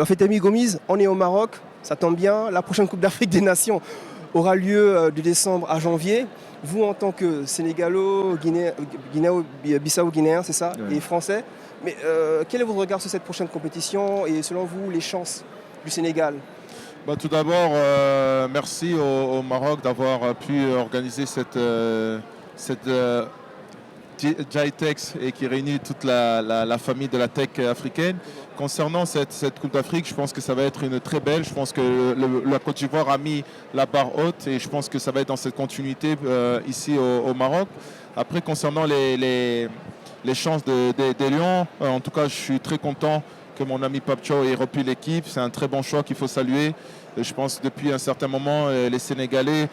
Bafétemi Gomis, on est au Maroc, ça tombe bien. La prochaine Coupe d'Afrique des Nations aura lieu de décembre à janvier. Vous, en tant que Bissau-Guinéen, c'est ça, Oui. et français, mais quel est votre regard sur cette prochaine compétition et selon vous, les chances du Sénégal? Tout d'abord, merci au Maroc d'avoir pu organiser cette GITEX et qui réunit toute la famille de la tech africaine. Concernant cette Coupe d'Afrique, je pense que ça va être une très belle. Je pense que la Côte d'Ivoire a mis la barre haute et je pense que ça va être dans cette continuité ici au Maroc. Après, concernant les chances des Lions, en tout cas, je suis très content que mon ami Pape Thiaw ait repris l'équipe. C'est un très bon choix qu'il faut saluer. Je pense que depuis un certain moment, les Sénégalais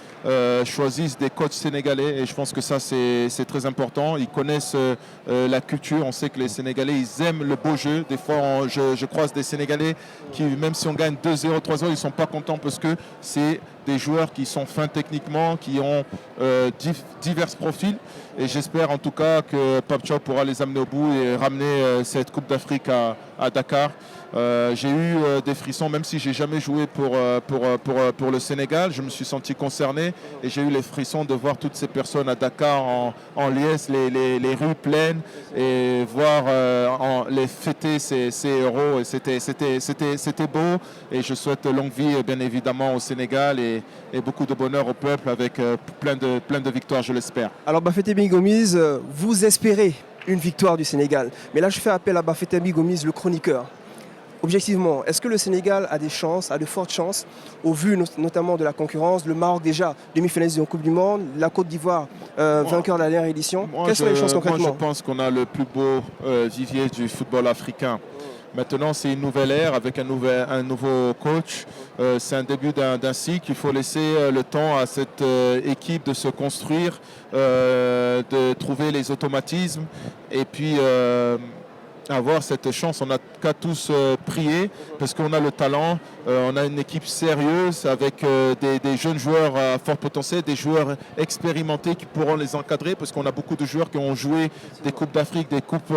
choisissent des coachs sénégalais et je pense que ça, c'est très important. Ils connaissent la culture. On sait que les Sénégalais, ils aiment le beau jeu. Des fois, je croise des Sénégalais qui, même si on gagne 2-0, 3-0, ils ne sont pas contents parce que c'est des joueurs qui sont fins techniquement, qui ont divers profils. Et j'espère en tout cas que Pape Thiaw pourra les amener au bout et ramener cette Coupe d'Afrique à Dakar. J'ai eu des frissons, même si j'ai jamais joué pour le Sénégal. Je me suis senti concerné et j'ai eu les frissons de voir toutes ces personnes à Dakar en liesse, les rues pleines et voir les fêter ces héros. C'était beau et je souhaite longue vie bien évidemment au Sénégal et beaucoup de bonheur au peuple avec plein de victoires, je l'espère. Alors Bafétemi Gomis, vous espérez une victoire du Sénégal. Mais là, je fais appel à Bafétemi Gomis, le chroniqueur. Objectivement, est-ce que le Sénégal a des chances, a de fortes chances, au vu notamment de la concurrence, le Maroc déjà, demi-finaliste de la Coupe du Monde, la Côte d'Ivoire, vainqueur de la dernière édition? Quelles sont les chances concrètement? Moi, je pense qu'on a le plus beau vivier du football africain. Maintenant, c'est une nouvelle ère avec un nouveau coach. C'est un début d'un cycle. Il faut laisser le temps à cette équipe de se construire, de trouver les automatismes et puis avoir cette chance. On n'a qu'à tous prier parce qu'on a le talent, on a une équipe sérieuse avec des jeunes joueurs à fort potentiel, des joueurs expérimentés qui pourront les encadrer parce qu'on a beaucoup de joueurs qui ont joué des Coupes d'Afrique, des Coupes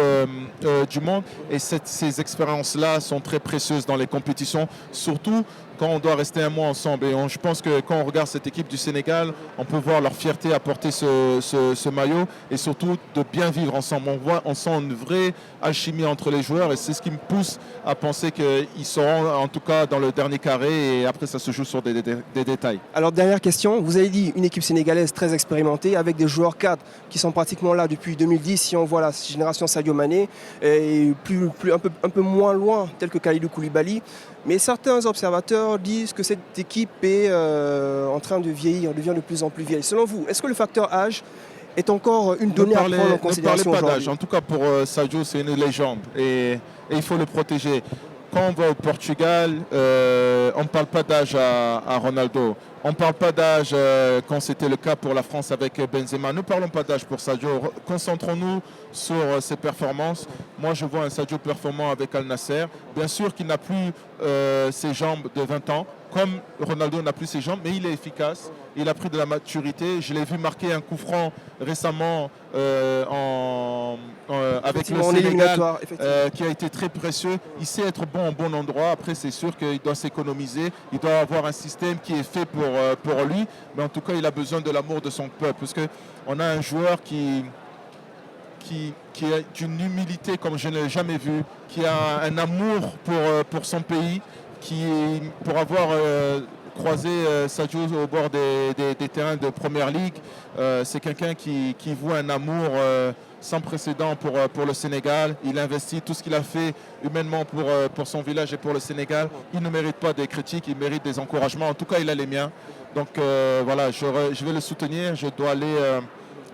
du Monde et ces expériences-là sont très précieuses dans les compétitions, surtout quand on doit rester un mois ensemble. Et je pense que quand on regarde cette équipe du Sénégal, on peut voir leur fierté à porter ce maillot et surtout de bien vivre ensemble. On sent une vraie alchimie entre les joueurs et c'est ce qui me pousse à penser qu'ils seront en tout cas dans le dernier carré et après ça se joue sur des détails. Alors dernière question, vous avez dit une équipe sénégalaise très expérimentée avec des joueurs cadres qui sont pratiquement là depuis 2010 si on voit la génération Sadio Mané et un peu moins loin tel que Kalidou Koulibaly. Mais certains observateurs disent que cette équipe est en train de vieillir, devient de plus en plus vieille. Selon vous, est-ce que le facteur âge est encore une donnée à prendre en considération? Ne parlez pas d'âge. En tout cas, pour Sadio, c'est une légende et il faut le protéger. Quand on va au Portugal, on ne parle pas d'âge à Ronaldo. On ne parle pas d'âge quand c'était le cas pour la France avec Benzema. Ne parlons pas d'âge pour Sadio. Concentrons-nous sur ses performances. Moi, je vois un Sadio performant avec Al Nassr. Bien sûr qu'il n'a plus ses jambes de 20 ans, comme Ronaldo n'a plus ses jambes, mais il est efficace. Il a pris de la maturité. Je l'ai vu marquer un coup franc récemment avec le Sénégal, qui a été très précieux. Il sait être bon au bon endroit. Après, c'est sûr qu'il doit s'économiser. Il doit avoir un système qui est fait pour lui. Mais en tout cas, il a besoin de l'amour de son peuple. Parce qu'on a un joueur qui a d'une humilité comme je ne l'ai jamais vu, qui a un amour pour son pays, pour avoir croisé Sadio au bord des terrains de Première Ligue, c'est quelqu'un qui voit un amour sans précédent pour le Sénégal. Il investit tout ce qu'il a fait humainement pour son village et pour le Sénégal. Il ne mérite pas des critiques, il mérite des encouragements. En tout cas, il a les miens. Donc voilà, je vais le soutenir. Je dois aller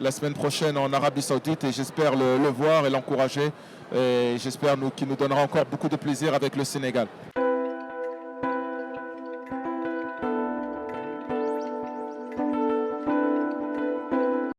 la semaine prochaine en Arabie Saoudite et j'espère le voir et l'encourager. Et j'espère qu'il nous donnera encore beaucoup de plaisir avec le Sénégal.